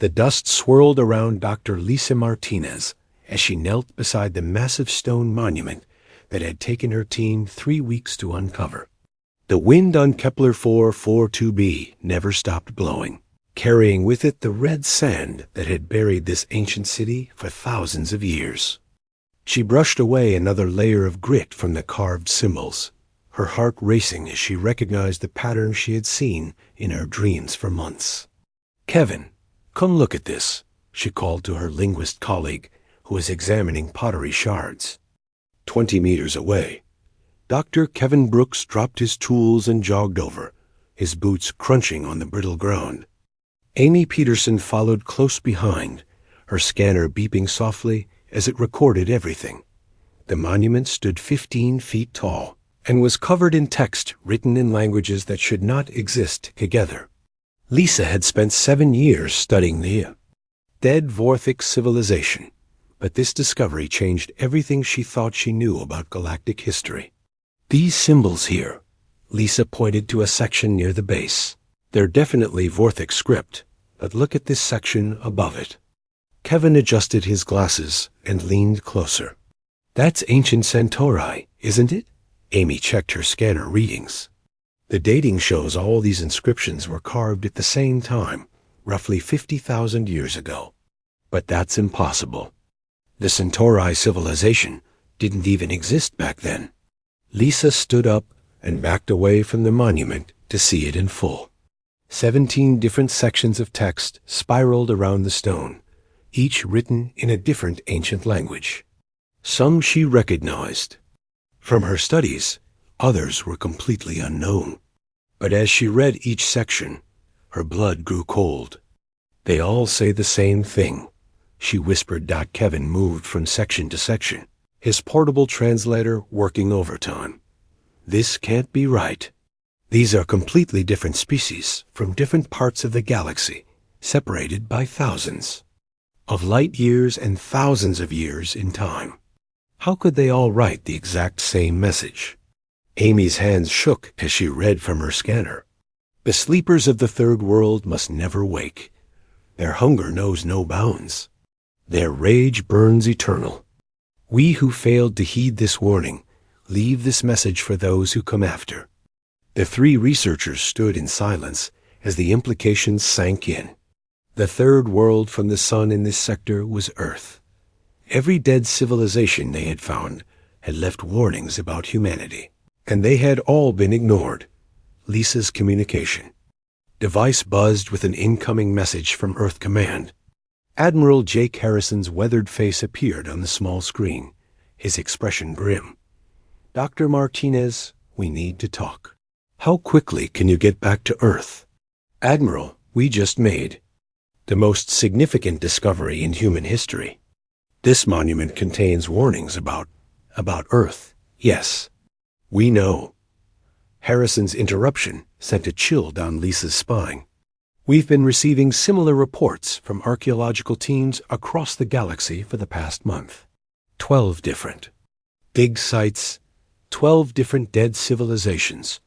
The dust swirled around Dr. Lisa Martinez as she knelt beside the massive stone monument that had taken her team 3 weeks to uncover. The wind on Kepler 442b never stopped blowing, carrying with it the red sand that had buried this ancient city for thousands of years. She brushed away another layer of grit from the carved symbols, her heart racing as she recognized the pattern she had seen in her dreams for months. "Kevin, come look at this," she called to her linguist colleague, who was examining pottery shards. 20 meters away, Dr. Kevin Brooks dropped his tools and jogged over, his boots crunching on the brittle ground. Amy Peterson followed close behind, her scanner beeping softly as it recorded everything. The monument stood 15 feet tall and was covered in text written in languages that should not exist together. Lisa had spent 7 years studying the dead Vorthic civilization, but this discovery changed everything she thought she knew about galactic history. "These symbols here," Lisa pointed to a section near the base. "They're definitely Vorthic script, but look at this section above it." Kevin adjusted his glasses and leaned closer. "That's ancient Centauri, isn't it?" Amy checked her scanner readings. The dating shows all these inscriptions were carved at the same time, roughly 50,000 years ago. But that's impossible. The Centauri civilization didn't even exist back then. Lisa stood up and backed away from the monument to see it in full. 17 different sections of text spiraled around the stone, each written in a different ancient language. Some she recognized. From her studies, others were completely unknown. But as she read each section, her blood grew cold. "They all say the same thing," she whispered. Kevin moved from section to section, his portable translator working overtime. "This can't be right. These are completely different species from different parts of the galaxy, separated by thousands of light years and thousands of years in time. How could they all write the exact same message?" Amy's hands shook as she read from her scanner. "The sleepers of the third world must never wake. Their hunger knows no bounds. Their rage burns eternal. We who failed to heed this warning leave this message for those who come after." The 3 researchers stood in silence as the implications sank in. The third world from the sun in this sector was Earth. Every dead civilization they had found had left warnings about humanity, and they had all been ignored. Lisa's communication device buzzed with an incoming message from Earth Command. Admiral Jake Harrison's weathered face appeared on the small screen, his expression grim. "Dr. Martinez, we need to talk. How quickly can you get back to Earth?" "Admiral, we just made the most significant discovery in human history. This monument contains warnings about Earth." "Yes, we know." Harrison's interruption sent a chill down Lisa's spine. "We've been receiving similar reports from archaeological teams across the galaxy for the past month. 12 different big sites, 12 different dead civilizations,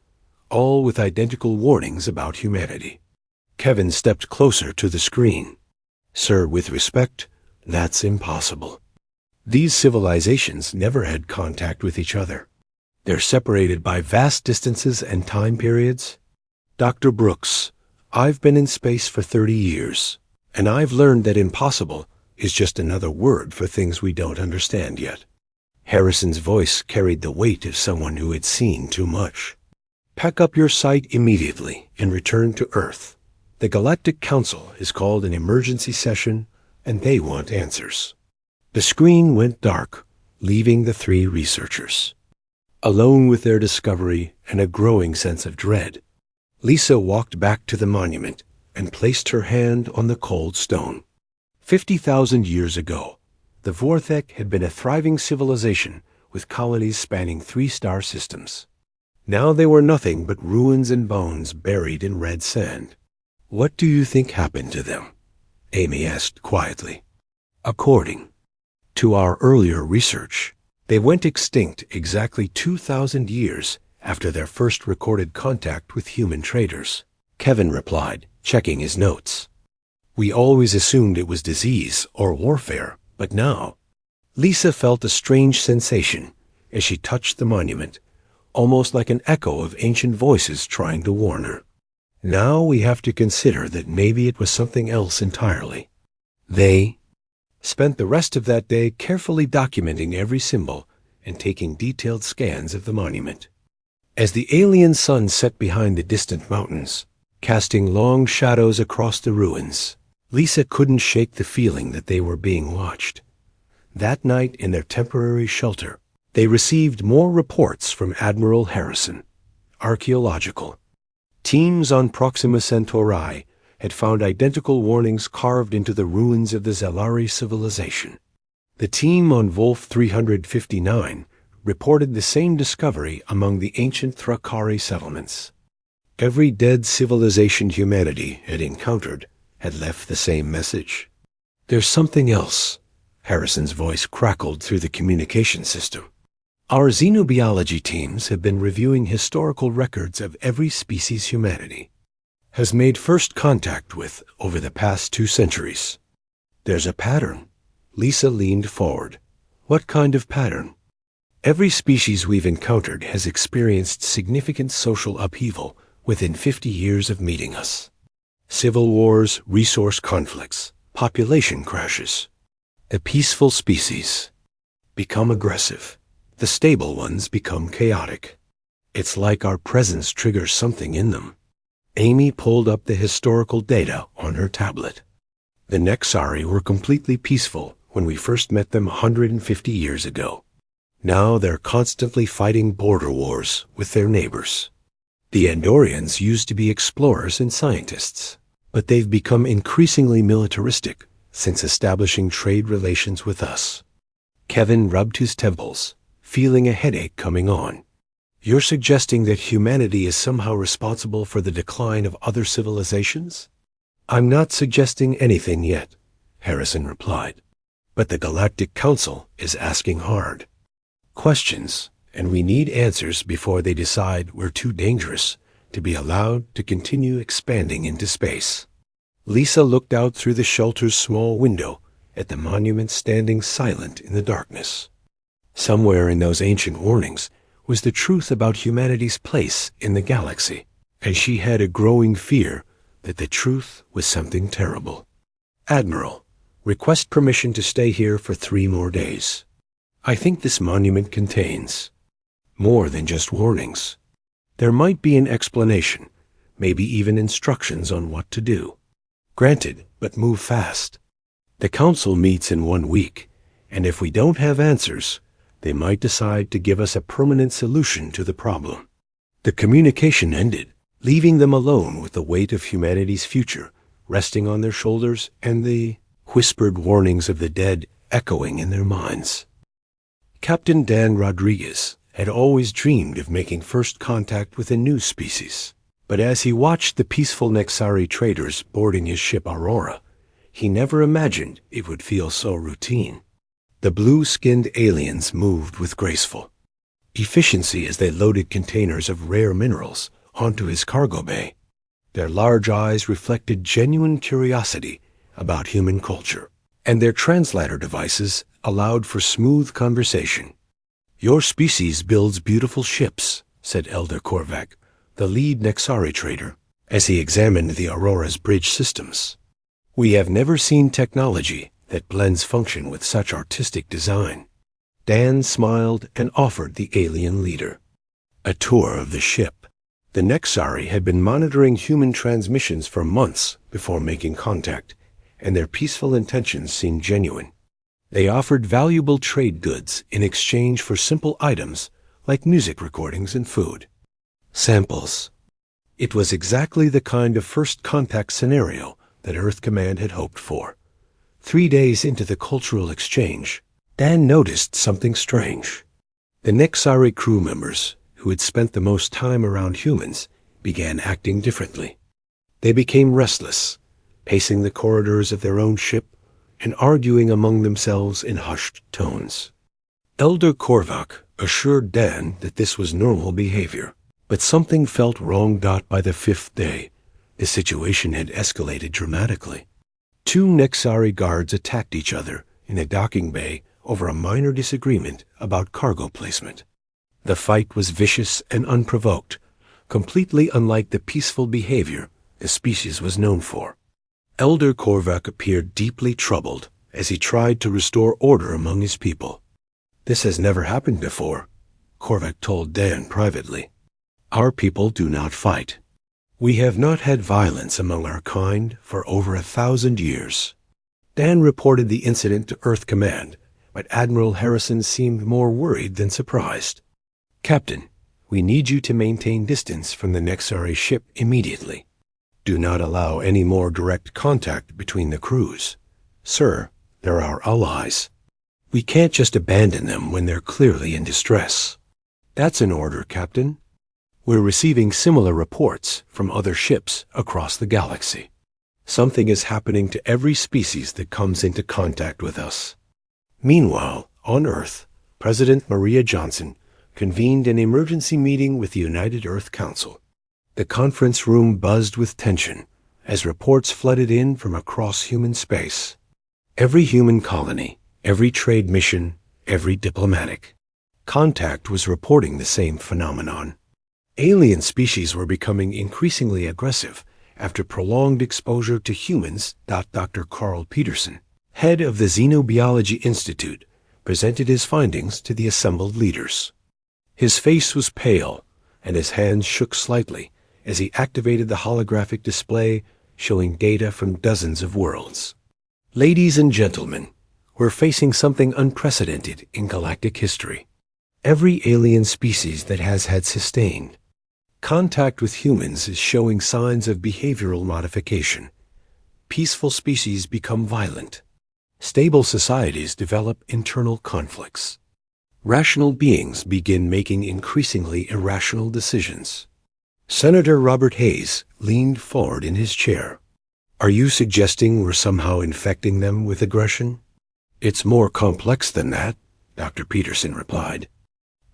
all with identical warnings about humanity." Kevin stepped closer to the screen. "Sir, with respect, that's impossible. These civilizations never had contact with each other. They're separated by vast distances and time periods. Dr. Brooks, I've been in space for 30 years, and I've learned that impossible is just another word for things we don't understand yet." Harrison's voice carried the weight of someone who had seen too much. "Pack up your site immediately and return to Earth. The Galactic Council is called an emergency session, and they want answers." The screen went dark, leaving the 3 researchers alone with their discovery and a growing sense of dread. Lisa walked back to the monument and placed her hand on the cold stone. 50,000 years ago, the Vorthek had been a thriving civilization with colonies spanning 3 star systems. Now they were nothing but ruins and bones buried in red sand. "What do you think happened to them?" Amy asked quietly. "According to our earlier research, they went extinct exactly 2,000 years after their first recorded contact with human traders," Kevin replied, checking his notes. We always assumed it was disease or warfare, but now Lisa felt a strange sensation as she touched the monument, almost like an echo of ancient voices trying to warn her. Now we have to consider that maybe it was something else entirely. They spent the rest of that day carefully documenting every symbol and taking detailed scans of the monument. As the alien sun set behind the distant mountains, casting long shadows across the ruins, Lisa couldn't shake the feeling that they were being watched. That night in their temporary shelter, they received more reports from Admiral Harrison. Archaeological. Teams on Proxima Centauri had found identical warnings carved into the ruins of the Zelari civilization. The team on Wolf 359 reported the same discovery among the ancient Thrakari settlements. Every dead civilization humanity had encountered had left the same message. There's something else. Harrison's voice crackled through the communication system. Our xenobiology teams have been reviewing historical records of every species humanity has made first contact with over the past 2 centuries. There's a pattern. Lisa leaned forward. What kind of pattern? Every species we've encountered has experienced significant social upheaval within 50 years of meeting us. Civil wars, resource conflicts, population crashes. A peaceful species become aggressive. The stable ones become chaotic. It's like our presence triggers something in them. Amy pulled up the historical data on her tablet. The Nexari were completely peaceful when we first met them 150 years ago. Now they're constantly fighting border wars with their neighbors. The Andorians used to be explorers and scientists, but they've become increasingly militaristic since establishing trade relations with us. Kevin rubbed his temples, feeling a headache coming on. You're suggesting that humanity is somehow responsible for the decline of other civilizations? I'm not suggesting anything yet, Harrison replied. But the Galactic Council is asking hard questions, and we need answers before they decide we're too dangerous to be allowed to continue expanding into space. Lisa looked out through the shelter's small window at the monument standing silent in the darkness. Somewhere in those ancient warnings was the truth about humanity's place in the galaxy, and she had a growing fear that the truth was something terrible. Admiral, request permission to stay here for 3 more days. I think this monument contains more than just warnings. There might be an explanation, maybe even instructions on what to do. Granted, but move fast. The council meets in 1 week, and if we don't have answers, they might decide to give us a permanent solution to the problem. The communication ended, leaving them alone with the weight of humanity's future resting on their shoulders and the whispered warnings of the dead echoing in their minds. Captain Dan Rodriguez had always dreamed of making first contact with a new species, but as he watched the peaceful Nexari traders boarding his ship Aurora, he never imagined it would feel so routine. The blue-skinned aliens moved with graceful efficiency as they loaded containers of rare minerals onto his cargo bay. Their large eyes reflected genuine curiosity about human culture, and their translator devices allowed for smooth conversation. Your species builds beautiful ships, said Elder Korvac, the lead Nexari trader, as he examined the Aurora's bridge systems. We have never seen technology that blends function with such artistic design. Dan smiled and offered the alien leader a tour of the ship. The Nexari had been monitoring human transmissions for months before making contact, and their peaceful intentions seemed genuine. They offered valuable trade goods in exchange for simple items like music recordings and food. Samples. It was exactly the kind of first contact scenario that Earth Command had hoped for. 3 days into the cultural exchange, Dan noticed something strange. The Nexari crew members, who had spent the most time around humans, began acting differently. They became restless, pacing the corridors of their own ship and arguing among themselves in hushed tones. Elder Korvac assured Dan that this was normal behavior, but something felt wrong. By the 5th day, the situation had escalated dramatically. Two Nexari guards attacked each other in a docking bay over a minor disagreement about cargo placement. The fight was vicious and unprovoked, completely unlike the peaceful behavior the species was known for. Elder Korvac appeared deeply troubled as he tried to restore order among his people. "This has never happened before," Korvac told Dan privately. "Our people do not fight. We have not had violence among our kind for over 1,000 years." Dan reported the incident to Earth Command, but Admiral Harrison seemed more worried than surprised. "Captain, we need you to maintain distance from the Nexari ship immediately. Do not allow any more direct contact between the crews. Sir, they're our allies. We can't just abandon them when they're clearly in distress." "That's an order, Captain. We're receiving similar reports from other ships across the galaxy. Something is happening to every species that comes into contact with us." Meanwhile, on Earth, President Maria Johnson convened an emergency meeting with the United Earth Council. The conference room buzzed with tension as reports flooded in from across human space. Every human colony, every trade mission, every diplomatic contact was reporting the same phenomenon. Alien species were becoming increasingly aggressive after prolonged exposure to humans. Dr. Carl Peterson, head of the Xenobiology Institute, presented his findings to the assembled leaders. His face was pale, and his hands shook slightly as he activated the holographic display showing data from dozens of worlds. "Ladies and gentlemen, we're facing something unprecedented in galactic history. Every alien species that has had sustained contact with humans is showing signs of behavioral modification. Peaceful species become violent. Stable societies develop internal conflicts. Rational beings begin making increasingly irrational decisions." Senator Robert Hayes leaned forward in his chair. "Are you suggesting we're somehow infecting them with aggression?" "It's more complex than that," Dr. Peterson replied.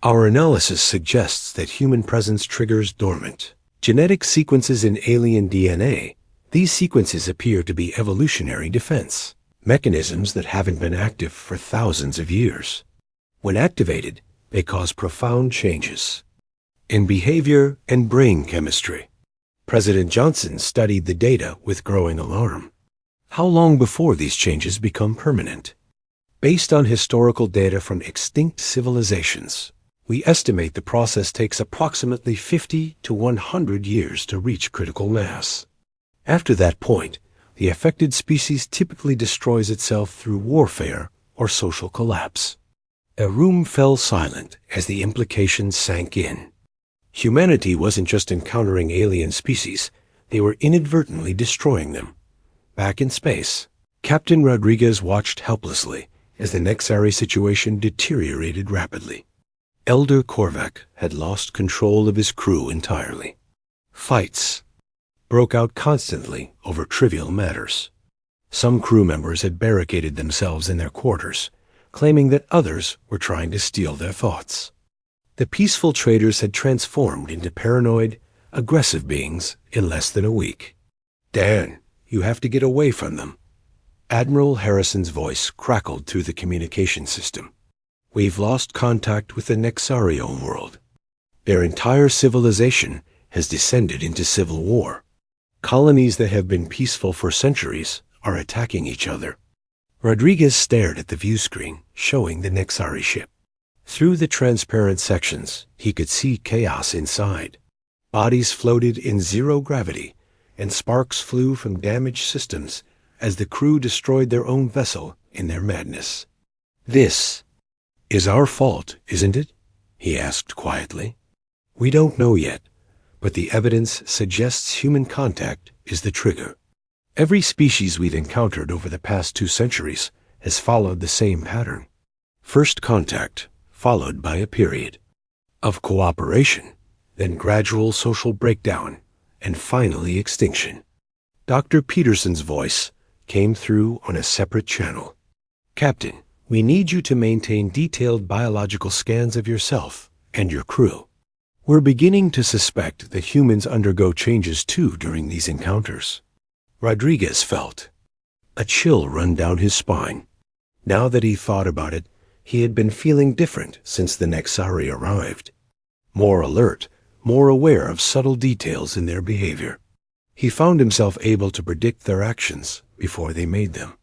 "Our analysis suggests that human presence triggers dormant genetic sequences in alien DNA. These sequences appear to be evolutionary defense mechanisms that haven't been active for thousands of years. When activated, they cause profound changes in behavior and brain chemistry." President Johnson studied the data with growing alarm. "How long before these changes become permanent?" "Based on historical data from extinct civilizations, we estimate the process takes approximately 50 to 100 years to reach critical mass. After that point, the affected species typically destroys itself through warfare or social collapse." A room fell silent as the implications sank in. Humanity wasn't just encountering alien species, they were inadvertently destroying them. Back in space, Captain Rodriguez watched helplessly as the Nexari situation deteriorated rapidly. Elder Korvac had lost control of his crew entirely. Fights broke out constantly over trivial matters. Some crew members had barricaded themselves in their quarters, claiming that others were trying to steal their thoughts. The peaceful traders had transformed into paranoid, aggressive beings in less than a week. "Dan, you have to get away from them." Admiral Harrison's voice crackled through the communication system. "We've lost contact with the Nexario world. Their entire civilization has descended into civil war. Colonies that have been peaceful for centuries are attacking each other." Rodriguez stared at the view screen showing the Nexari ship. Through the transparent sections, he could see chaos inside. Bodies floated in zero gravity, and sparks flew from damaged systems as the crew destroyed their own vessel in their madness. "This is our fault, isn't it?" he asked quietly. "We don't know yet, but the evidence suggests human contact is the trigger. Every species we've encountered over the past 2 centuries has followed the same pattern. First contact, followed by a period of cooperation, then gradual social breakdown, and finally extinction." Dr. Peterson's voice came through on a separate channel. "Captain, we need you to maintain detailed biological scans of yourself and your crew. We're beginning to suspect that humans undergo changes too during these encounters." Rodriguez felt a chill run down his spine. Now that he thought about it, he had been feeling different since the Nexari arrived. More alert, more aware of subtle details in their behavior. He found himself able to predict their actions before they made them.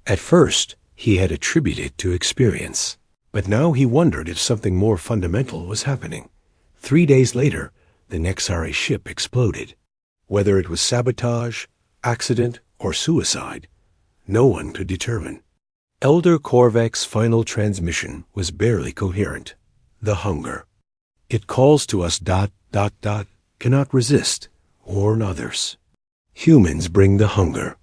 At first, he had attributed it to experience, but now he wondered if something more fundamental was happening. 3 days later, the Nexari ship exploded. Whether it was sabotage, accident, or suicide, no one could determine. Elder Korvac's final transmission was barely coherent. The hunger. It calls to us ... cannot resist, warn others. Humans bring the hunger.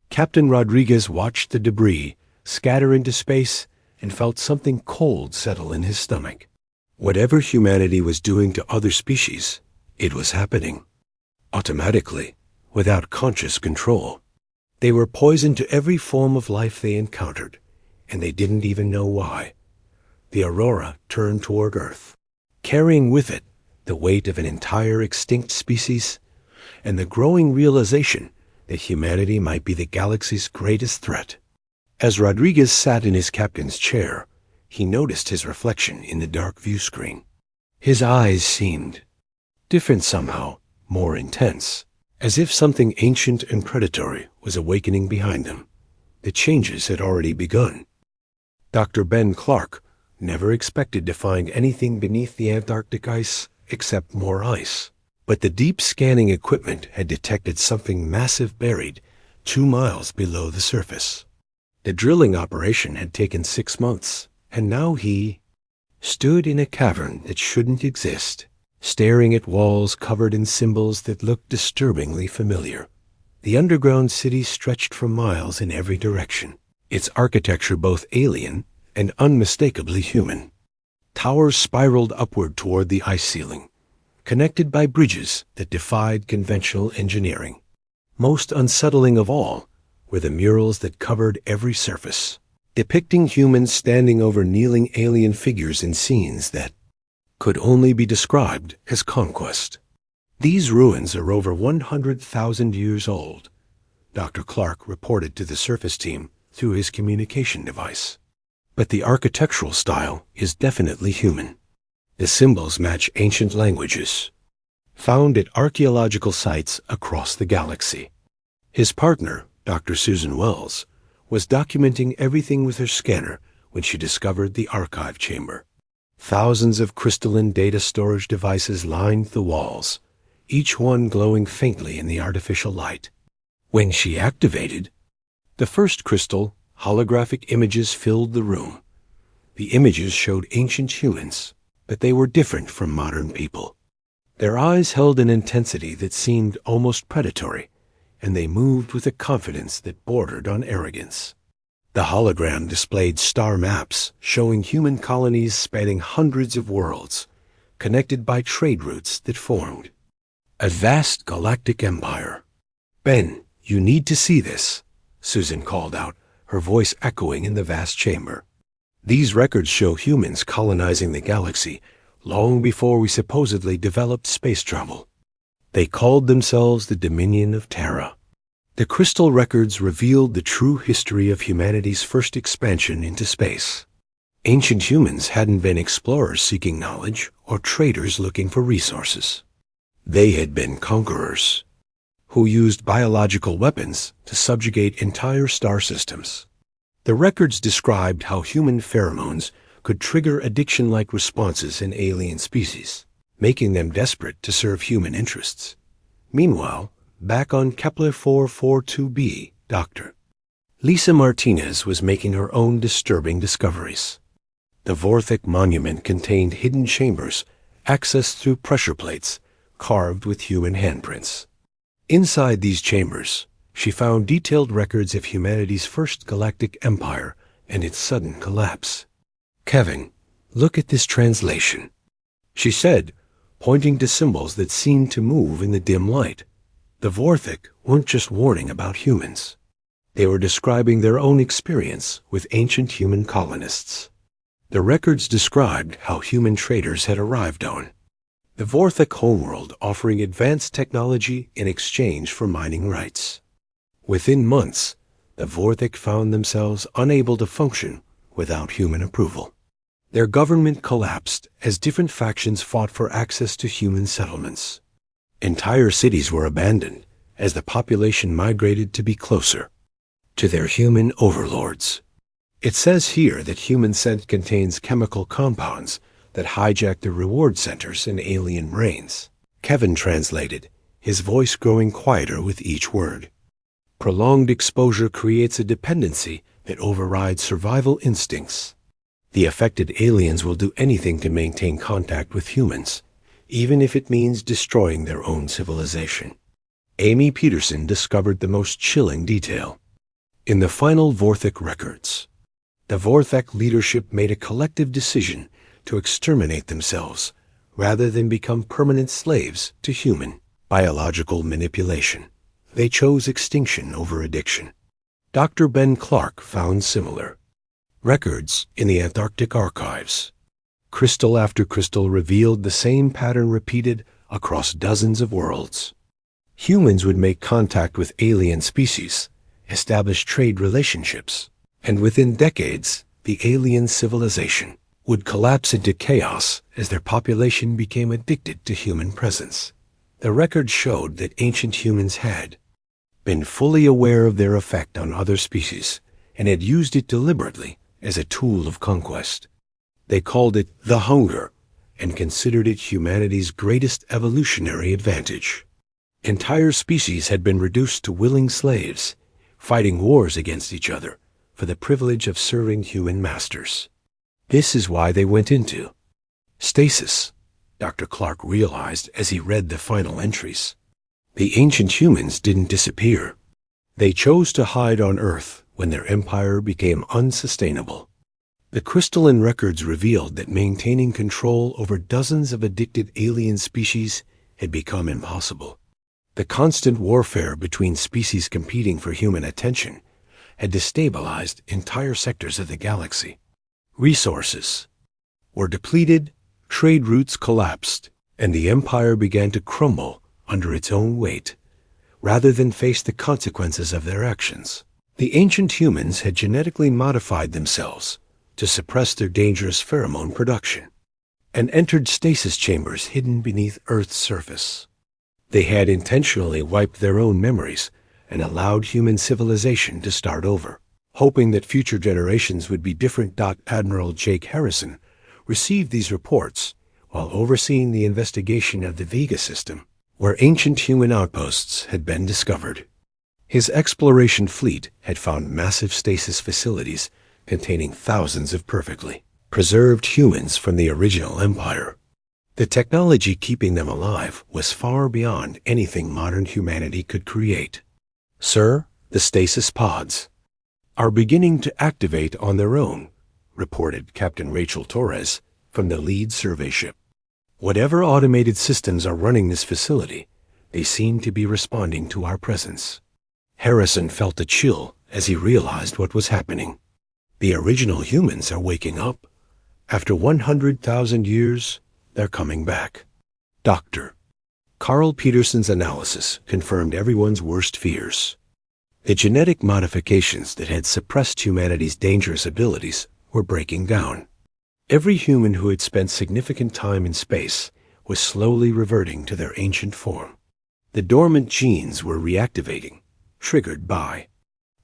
Captain Rodriguez watched the debris scatter into space and felt something cold settle in his stomach. Whatever humanity was doing to other species, it was happening. Automatically, without conscious control. They were poison to every form of life they encountered, and they didn't even know why. The Aurora turned toward Earth, carrying with it the weight of an entire extinct species and the growing realization that humanity might be the galaxy's greatest threat. As Rodriguez sat in his captain's chair, he noticed his reflection in the dark view screen. His eyes seemed different somehow, more intense, as if something ancient and predatory was awakening behind them. The changes had already begun. Dr. Ben Clark never expected to find anything beneath the Antarctic ice except more ice. But the deep scanning equipment had detected something massive buried 2 miles below the surface. The drilling operation had taken 6 months, and now he stood in a cavern that shouldn't exist, staring at walls covered in symbols that looked disturbingly familiar. The underground city stretched for miles in every direction, its architecture both alien and unmistakably human. Towers spiraled upward toward the ice ceiling, connected by bridges that defied conventional engineering. Most unsettling of all were the murals that covered every surface, depicting humans standing over kneeling alien figures in scenes that could only be described as conquest. These ruins are over 100,000 years old, Dr. Clark reported to the surface team through his communication device. But the architectural style is definitely human. The symbols match ancient languages, found at archaeological sites across the galaxy. His partner, Dr. Susan Wells, was documenting everything with her scanner when she discovered the archive chamber. Thousands of crystalline data storage devices lined the walls, each one glowing faintly in the artificial light. When she activated the first crystal, holographic images filled the room. The images showed ancient humans, but they were different from modern people. Their eyes held an intensity that seemed almost predatory, and they moved with a confidence that bordered on arrogance. The hologram displayed star maps showing human colonies spanning hundreds of worlds, connected by trade routes that formed a vast galactic empire. "Ben, you need to see this," Susan called out, her voice echoing in the vast chamber. "These records show humans colonizing the galaxy long before we supposedly developed space travel. They called themselves the Dominion of Terra." The crystal records revealed the true history of humanity's first expansion into space. Ancient humans hadn't been explorers seeking knowledge or traders looking for resources. They had been conquerors who used biological weapons to subjugate entire star systems. The records described how human pheromones could trigger addiction-like responses in alien species, making them desperate to serve human interests. Meanwhile, back on Kepler 442b, Dr. Lisa Martinez was making her own disturbing discoveries. The Vorthic monument contained hidden chambers accessed through pressure plates carved with human handprints. Inside these chambers, she found detailed records of humanity's first galactic empire and its sudden collapse. "Kevin, look at this translation," she said, pointing to symbols that seemed to move in the dim light. The Vorthic weren't just warning about humans. They were describing their own experience with ancient human colonists. The records described how human traders had arrived on the Vorthic homeworld, offering advanced technology in exchange for mining rights. Within months, the Vorthik found themselves unable to function without human approval. Their government collapsed as different factions fought for access to human settlements. Entire cities were abandoned as the population migrated to be closer to their human overlords. It says here that human scent contains chemical compounds that hijack the reward centers in alien brains. Kevin translated, his voice growing quieter with each word. Prolonged exposure creates a dependency that overrides survival instincts. The affected aliens will do anything to maintain contact with humans, even if it means destroying their own civilization. Amy Peterson discovered the most chilling detail. In the final Vorthik records, the Vorthik leadership made a collective decision to exterminate themselves rather than become permanent slaves to human biological manipulation. They chose extinction over addiction. Dr. Ben Clark found similar records in the Antarctic archives. Crystal after crystal revealed the same pattern repeated across dozens of worlds. Humans would make contact with alien species, establish trade relationships, and within decades, the alien civilization would collapse into chaos as their population became addicted to human presence. The records showed that ancient humans had been fully aware of their effect on other species and had used it deliberately as a tool of conquest. They called it the hunger and considered it humanity's greatest evolutionary advantage. Entire species had been reduced to willing slaves, fighting wars against each other for the privilege of serving human masters. This is why they went into stasis, Dr. Clark realized as he read the final entries. The ancient humans didn't disappear. They chose to hide on Earth when their empire became unsustainable. The crystalline records revealed that maintaining control over dozens of addicted alien species had become impossible. The constant warfare between species competing for human attention had destabilized entire sectors of the galaxy. Resources were depleted, trade routes collapsed, and the empire began to crumble under its own weight, rather than face the consequences of their actions. The ancient humans had genetically modified themselves to suppress their dangerous pheromone production, and entered stasis chambers hidden beneath Earth's surface. They had intentionally wiped their own memories and allowed human civilization to start over, hoping that future generations would be different. Admiral Jake Harrison received these reports while overseeing the investigation of the Vega system, where ancient human outposts had been discovered. His exploration fleet had found massive stasis facilities containing thousands of perfectly preserved humans from the original empire. The technology keeping them alive was far beyond anything modern humanity could create. "Sir, the stasis pods are beginning to activate on their own," reported Captain Rachel Torres from the lead survey ship. "Whatever automated systems are running this facility, they seem to be responding to our presence." Harrison felt a chill as he realized what was happening. The original humans are waking up. After 100,000 years, they're coming back. Dr. Carl Peterson's analysis confirmed everyone's worst fears. The genetic modifications that had suppressed humanity's dangerous abilities were breaking down. Every human who had spent significant time in space was slowly reverting to their ancient form. The dormant genes were reactivating, triggered by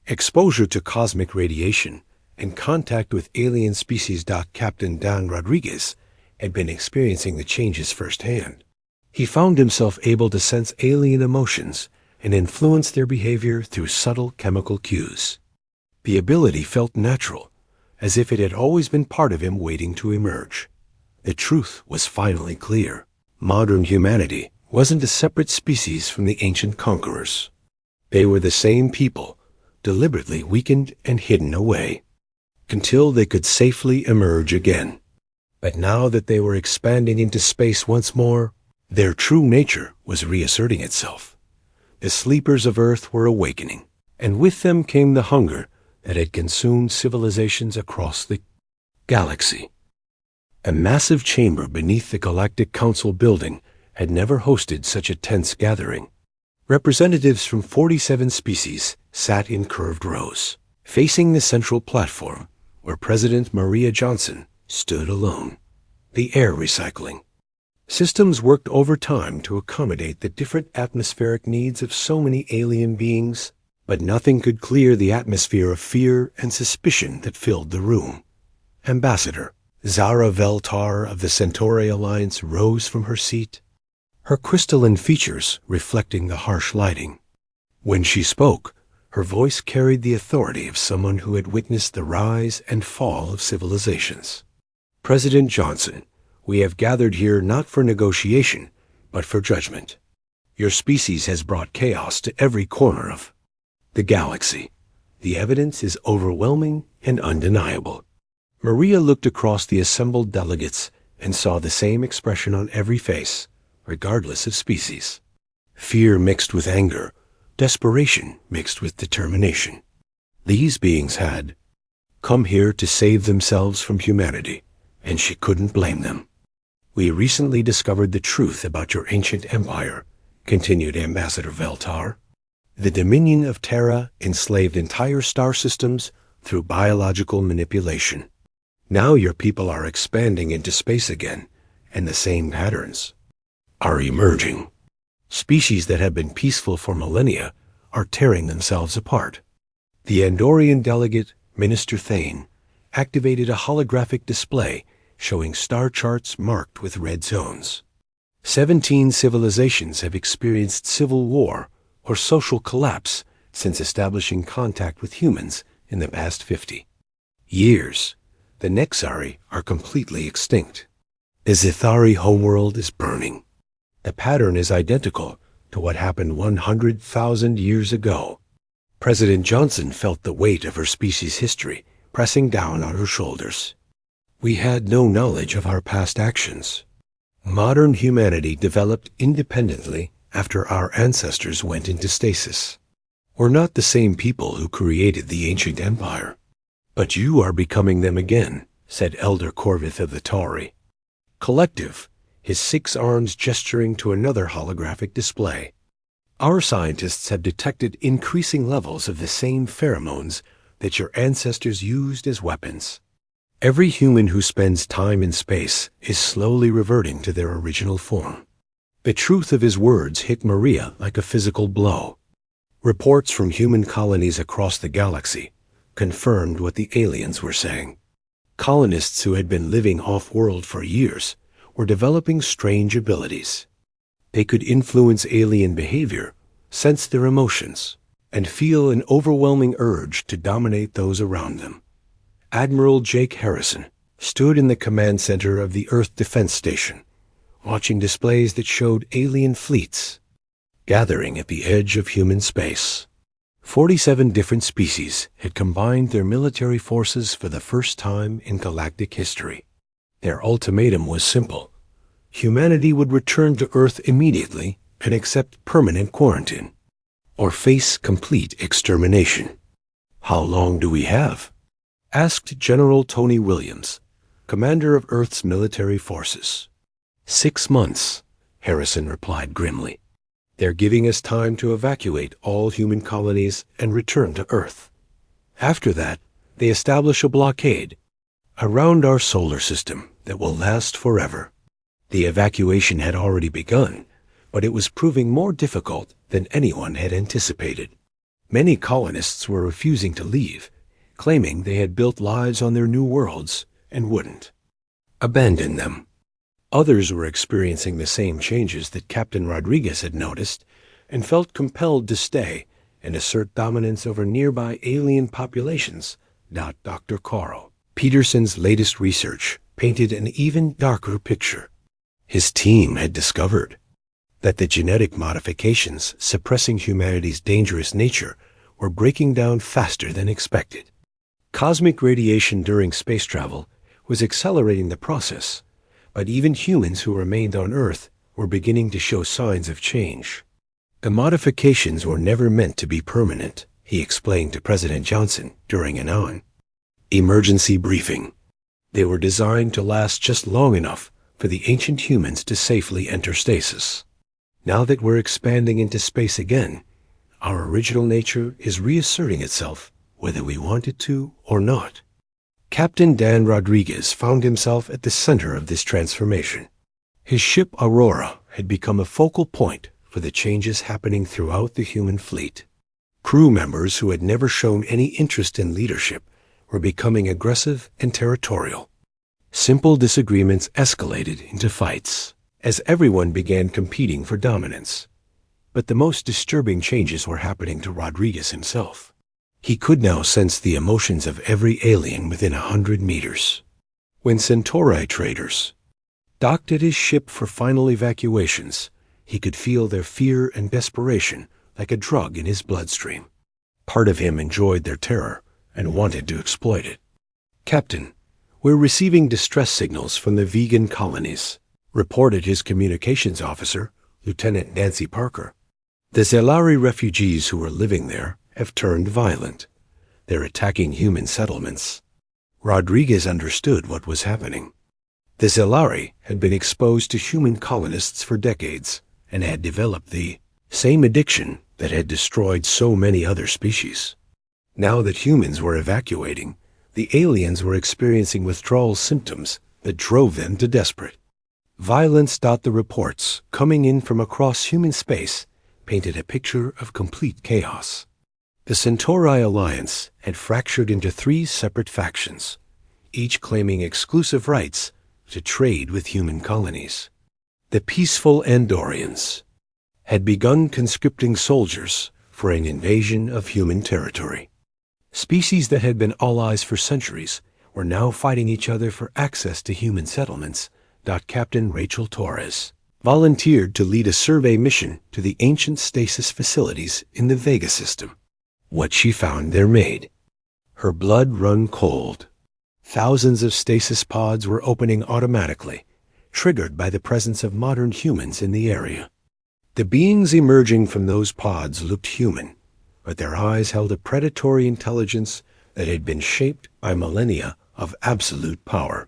exposure to cosmic radiation and contact with alien species. Captain Dan Rodriguez had been experiencing the changes firsthand. He found himself able to sense alien emotions and influence their behavior through subtle chemical cues. The ability felt natural, as if it had always been part of him waiting to emerge. The truth was finally clear. Modern humanity wasn't a separate species from the ancient conquerors. They were the same people, deliberately weakened and hidden away, until they could safely emerge again. But now that they were expanding into space once more, their true nature was reasserting itself. The sleepers of Earth were awakening, and with them came the hunger that had consumed civilizations across the galaxy. A massive chamber beneath the Galactic Council building had never hosted such a tense gathering. Representatives from 47 species sat in curved rows, facing the central platform where President Maria Johnson stood alone. The air recycling. Systems worked overtime to accommodate the different atmospheric needs of so many alien beings, but nothing could clear the atmosphere of fear and suspicion that filled the room. Ambassador Zara Veltar of the Centauri Alliance rose from her seat, her crystalline features reflecting the harsh lighting. When she spoke, her voice carried the authority of someone who had witnessed the rise and fall of civilizations. President Johnson, we have gathered here not for negotiation, but for judgment. Your species has brought chaos to every corner of the galaxy. The evidence is overwhelming and undeniable. Maria looked across the assembled delegates and saw the same expression on every face, regardless of species. Fear mixed with anger, desperation mixed with determination. These beings had come here to save themselves from humanity, and she couldn't blame them. We recently discovered the truth about your ancient empire, continued Ambassador Veltar. The Dominion of Terra enslaved entire star systems through biological manipulation. Now your people are expanding into space again, and the same patterns are emerging. Species that have been peaceful for millennia are tearing themselves apart. The Andorian delegate, Minister Thane, activated a holographic display showing star charts marked with red zones. 17 civilizations have experienced civil war or social collapse since establishing contact with humans in the past 50 years. The Nexari are completely extinct. The Zithari homeworld is burning. The pattern is identical to what happened 100,000 years ago. President Johnson felt the weight of her species' history pressing down on her shoulders. We had no knowledge of our past actions. Modern humanity developed independently after our ancestors went into stasis. We're not the same people who created the ancient empire. But you are becoming them again, said Elder Corvith of the Tauri. Collective, his 6 arms gesturing to another holographic display. Our scientists have detected increasing levels of the same pheromones that your ancestors used as weapons. Every human who spends time in space is slowly reverting to their original form. The truth of his words hit Maria like a physical blow. Reports from human colonies across the galaxy confirmed what the aliens were saying. Colonists who had been living off-world for years were developing strange abilities. They could influence alien behavior, sense their emotions, and feel an overwhelming urge to dominate those around them. Admiral Jake Harrison stood in the command center of the Earth Defense Station, watching displays that showed alien fleets gathering at the edge of human space. 47 different species had combined their military forces for the first time in galactic history. Their ultimatum was simple. Humanity would return to Earth immediately and accept permanent quarantine, or face complete extermination. How long do we have? Asked General Tony Williams, commander of Earth's military forces. 6 months, Harrison replied grimly. They're giving us time to evacuate all human colonies and return to Earth. After that, they establish a blockade around our solar system that will last forever. The evacuation had already begun, but it was proving more difficult than anyone had anticipated. Many colonists were refusing to leave, claiming they had built lives on their new worlds and wouldn't abandon them. Others were experiencing the same changes that Captain Rodriguez had noticed and felt compelled to stay and assert dominance over nearby alien populations. Dr. Carl Peterson's latest research painted an even darker picture. His team had discovered that the genetic modifications suppressing humanity's dangerous nature were breaking down faster than expected. Cosmic radiation during space travel was accelerating the process, but even humans who remained on Earth were beginning to show signs of change. The modifications were never meant to be permanent, he explained to President Johnson during an emergency briefing. They were designed to last just long enough for the ancient humans to safely enter stasis. Now that we're expanding into space again, our original nature is reasserting itself, whether we want it to or not. Captain Dan Rodriguez found himself at the center of this transformation. His ship Aurora had become a focal point for the changes happening throughout the human fleet. Crew members who had never shown any interest in leadership were becoming aggressive and territorial. Simple disagreements escalated into fights as everyone began competing for dominance. But the most disturbing changes were happening to Rodriguez himself. He could now sense the emotions of every alien within 100 meters. When Centauri traders docked at his ship for final evacuations, he could feel their fear and desperation like a drug in his bloodstream. Part of him enjoyed their terror and wanted to exploit it. "Captain, we're receiving distress signals from the vegan colonies," reported his communications officer, Lieutenant Nancy Parker. "The Zelari refugees who were living there have turned violent. They're attacking human settlements." Rodriguez understood what was happening. The Zelari had been exposed to human colonists for decades and had developed the same addiction that had destroyed so many other species. Now that humans were evacuating, the aliens were experiencing withdrawal symptoms that drove them to desperate. Violence. The reports coming in from across human space painted a picture of complete chaos. The Centauri Alliance had fractured into 3 separate factions, each claiming exclusive rights to trade with human colonies. The peaceful Andorians had begun conscripting soldiers for an invasion of human territory. Species that had been allies for centuries were now fighting each other for access to human settlements. Captain Rachel Torres volunteered to lead a survey mission to the ancient stasis facilities in the Vega system. What she found there made her blood run cold. Thousands of stasis pods were opening automatically, triggered by the presence of modern humans in the area. The beings emerging from those pods looked human, but their eyes held a predatory intelligence that had been shaped by millennia of absolute power.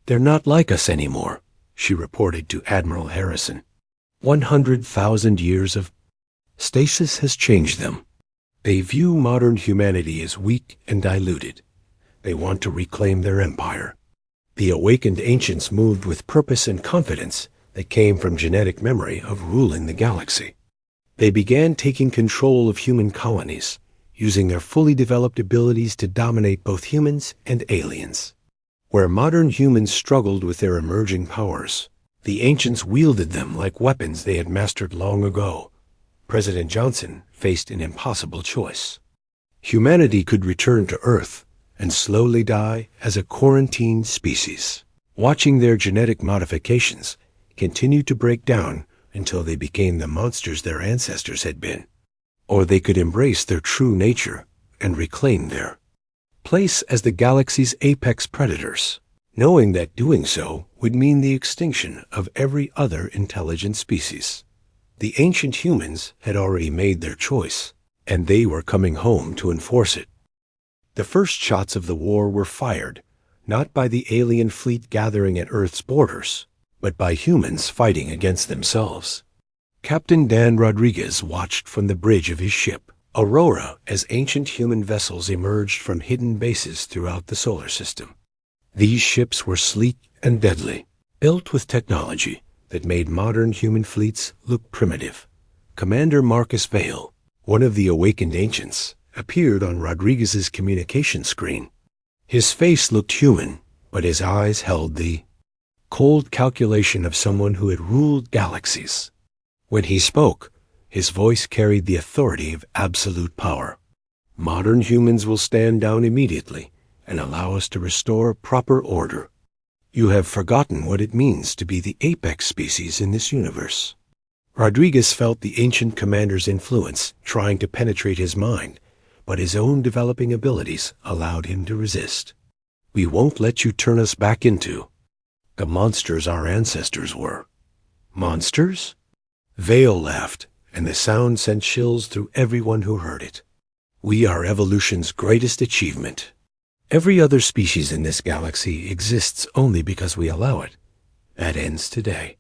"They're not like us anymore," she reported to Admiral Harrison. 100,000 years of stasis has changed them. They view modern humanity as weak and diluted. They want to reclaim their empire." The awakened ancients moved with purpose and confidence that came from genetic memory of ruling the galaxy. They began taking control of human colonies, using their fully developed abilities to dominate both humans and aliens. Where modern humans struggled with their emerging powers, the ancients wielded them like weapons they had mastered long ago. President Johnson faced an impossible choice. Humanity could return to Earth and slowly die as a quarantined species, watching their genetic modifications continue to break down until they became the monsters their ancestors had been. Or they could embrace their true nature and reclaim their place as the galaxy's apex predators, knowing that doing so would mean the extinction of every other intelligent species. The ancient humans had already made their choice, and they were coming home to enforce it. The first shots of the war were fired, not by the alien fleet gathering at Earth's borders, but by humans fighting against themselves. Captain Dan Rodriguez watched from the bridge of his ship, Aurora, as ancient human vessels emerged from hidden bases throughout the solar system. These ships were sleek and deadly, built with technology that made modern human fleets look primitive. Commander Marcus Vale, one of the awakened ancients, appeared on Rodriguez's communication screen. His face looked human, but his eyes held the cold calculation of someone who had ruled galaxies. When he spoke, his voice carried the authority of absolute power. "Modern humans will stand down immediately and allow us to restore proper order. You have forgotten what it means to be the apex species in this universe." Rodriguez felt the ancient commander's influence trying to penetrate his mind, but his own developing abilities allowed him to resist. "We won't let you turn us back into the monsters our ancestors were." "Monsters?" Vale laughed, and the sound sent chills through everyone who heard it. "We are evolution's greatest achievement. Every other species in this galaxy exists only because we allow it. That ends today."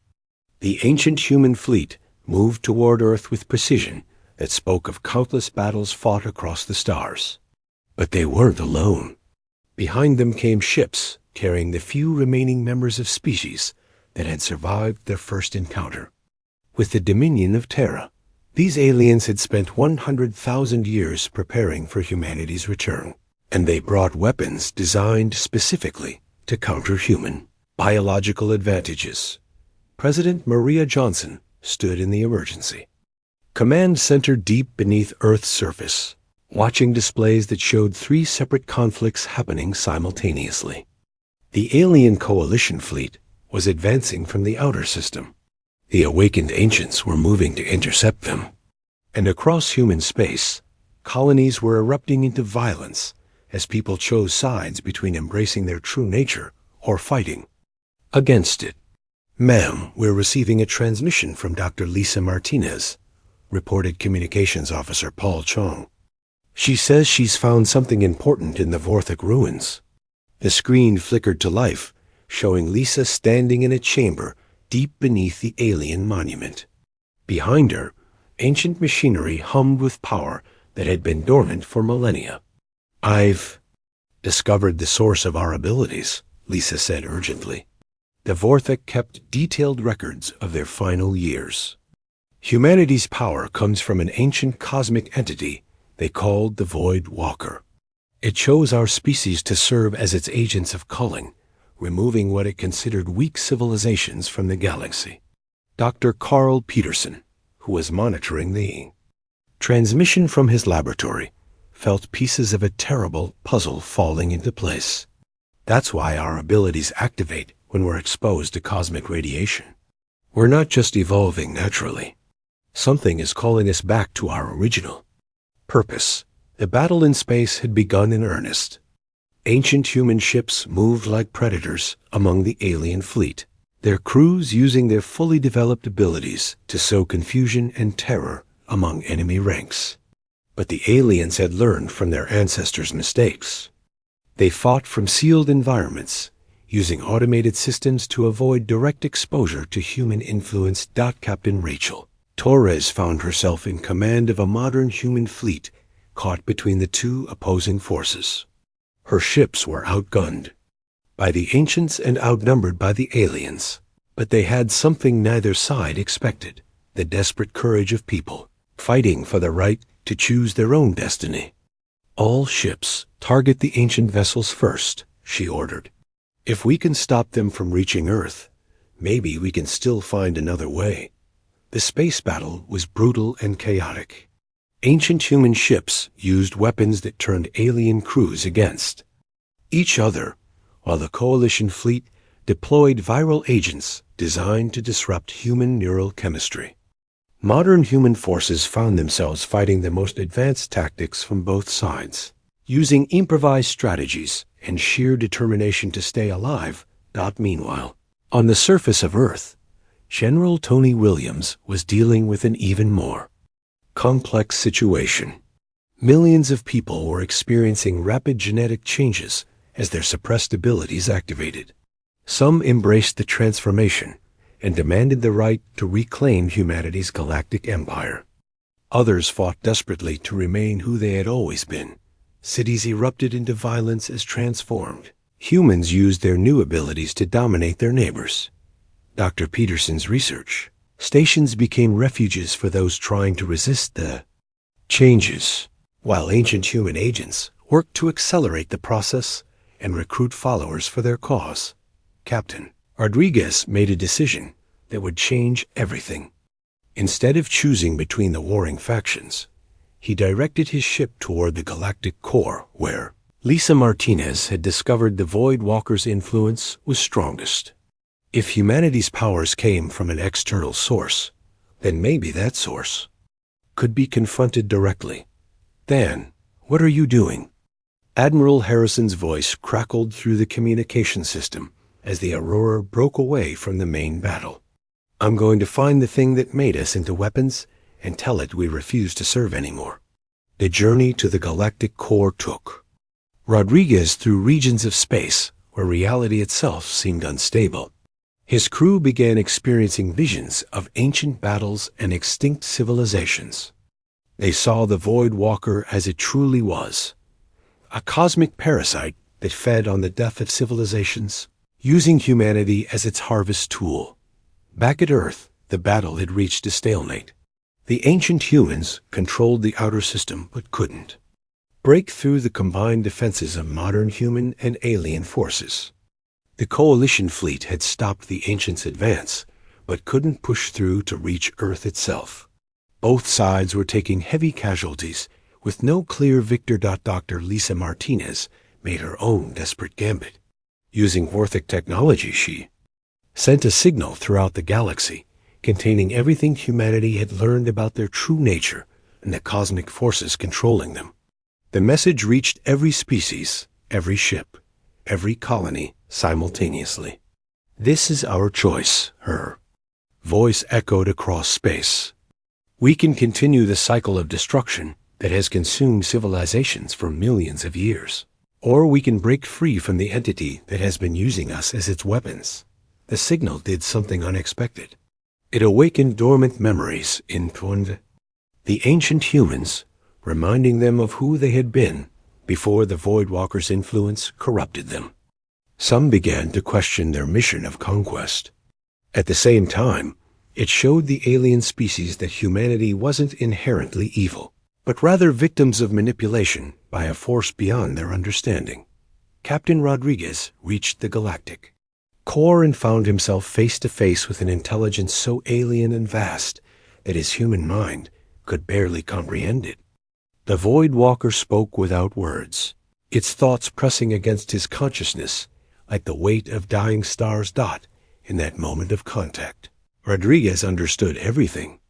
The ancient human fleet moved toward Earth with precision that spoke of countless battles fought across the stars. But they weren't alone. Behind them came ships carrying the few remaining members of species that had survived their first encounter. With the dominion of Terra, these aliens had spent 100,000 years preparing for humanity's return, and they brought weapons designed specifically to counter human biological advantages. President Maria Johnson stood in the emergency command center deep beneath Earth's surface, watching displays that showed 3 separate conflicts happening simultaneously. The alien coalition fleet was advancing from the outer system. The awakened ancients were moving to intercept them. And across human space, colonies were erupting into violence as people chose sides between embracing their true nature or fighting against it. "Ma'am, we're receiving a transmission from Dr. Lisa Martinez," reported Communications Officer Paul Chong. "She says she's found something important in the Vorthik ruins." The screen flickered to life, showing Lisa standing in a chamber deep beneath the alien monument. Behind her, ancient machinery hummed with power that had been dormant for millennia. "I've discovered the source of our abilities," Lisa said urgently. The Vorthik kept detailed records of their final years. Humanity's power comes from an ancient cosmic entity they called the Void Walker. It chose our species to serve as its agents of culling, removing what it considered weak civilizations from the galaxy. Dr. Carl Peterson, who was monitoring the transmission from his laboratory, felt pieces of a terrible puzzle falling into place. That's why our abilities activate when we're exposed to cosmic radiation. We're not just evolving naturally. Something is calling us back to our original purpose. The battle in space had begun in earnest. Ancient human ships moved like predators among the alien fleet, their crews using their fully developed abilities to sow confusion and terror among enemy ranks. But the aliens had learned from their ancestors' mistakes. They fought from sealed environments, using automated systems to avoid direct exposure to human influence. Captain Rachel Torres found herself in command of a modern human fleet caught between the 2 opposing forces. Her ships were outgunned by the ancients and outnumbered by the aliens, but they had something neither side expected: the desperate courage of people fighting for the right to choose their own destiny. "All ships target the ancient vessels first," she ordered. "If we can stop them from reaching Earth, maybe we can still find another way." The space battle was brutal and chaotic. Ancient human ships used weapons that turned alien crews against each other, while the coalition fleet deployed viral agents designed to disrupt human neural chemistry. Modern human forces found themselves fighting the most advanced tactics from both sides, using improvised strategies and sheer determination to stay alive. Meanwhile, on the surface of Earth, General Tony Williams was dealing with an even more complex situation. Millions of people were experiencing rapid genetic changes as their suppressed abilities activated. Some embraced the transformation and demanded the right to reclaim humanity's galactic empire. Others fought desperately to remain who they had always been. Cities erupted into violence as transformed. Humans used their new abilities to dominate their neighbors. Dr. Peterson's research stations became refuges for those trying to resist the changes, while ancient human agents worked to accelerate the process and recruit followers for their cause. Captain Rodriguez made a decision that would change everything. Instead of choosing between the warring factions, he directed his ship toward the galactic core, where Lisa Martinez had discovered the Void Walker's influence was strongest. If humanity's powers came from an external source, then maybe that source could be confronted directly. "Dan, what are you doing?" Admiral Harrison's voice crackled through the communication system as the Aurora broke away from the main battle. "I'm going to find the thing that made us into weapons and tell it we refuse to serve anymore." The journey to the galactic core took Rodriguez through regions of space where reality itself seemed unstable. His crew began experiencing visions of ancient battles and extinct civilizations. They saw the Void Walker as it truly was, a cosmic parasite that fed on the death of civilizations, using humanity as its harvest tool. Back at Earth, the battle had reached a stalemate. The ancient humans controlled the outer system but couldn't break through the combined defenses of modern human and alien forces. The Coalition fleet had stopped the ancients' advance, but couldn't push through to reach Earth itself. Both sides were taking heavy casualties, with no clear victor. Dr. Lisa Martinez made her own desperate gambit. Using orthic technology, she sent a signal throughout the galaxy, containing everything humanity had learned about their true nature and the cosmic forces controlling them. The message reached every species, every ship, every colony simultaneously. "This is our choice," her voice echoed across space. "We can continue the cycle of destruction that has consumed civilizations for millions of years, or we can break free from the entity that has been using us as its weapons." The signal did something unexpected. It awakened dormant memories in the ancient humans, reminding them of who they had been before the Voidwalker's influence corrupted them. Some began to question their mission of conquest. At the same time, it showed the alien species that humanity wasn't inherently evil, but rather victims of manipulation by a force beyond their understanding. Captain Rodriguez reached the Galactic core and found himself face to face with an intelligence so alien and vast that his human mind could barely comprehend it. The Voidwalker spoke without words, its thoughts pressing against his consciousness like the weight of dying stars. In that moment of contact, Rodriguez understood everything.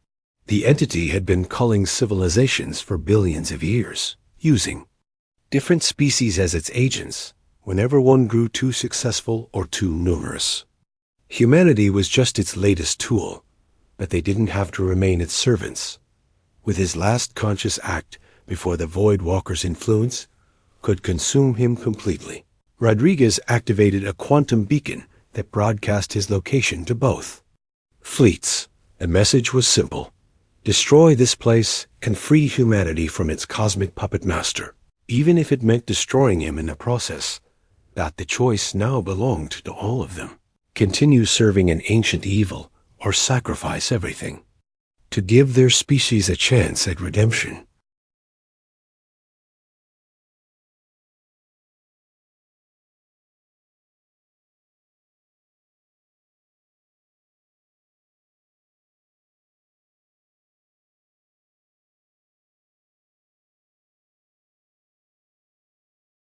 The entity had been culling civilizations for billions of years, using different species as its agents whenever one grew too successful or too numerous. Humanity was just its latest tool, but they didn't have to remain its servants. With his last conscious act before the Voidwalker's influence could consume him completely, Rodriguez activated a quantum beacon that broadcast his location to both fleets. The message was simple: destroy this place and free humanity from its cosmic puppet master, even if it meant destroying him in the process. The choice now belonged to all of them. Continue serving an ancient evil or sacrifice everything to give their species a chance at redemption.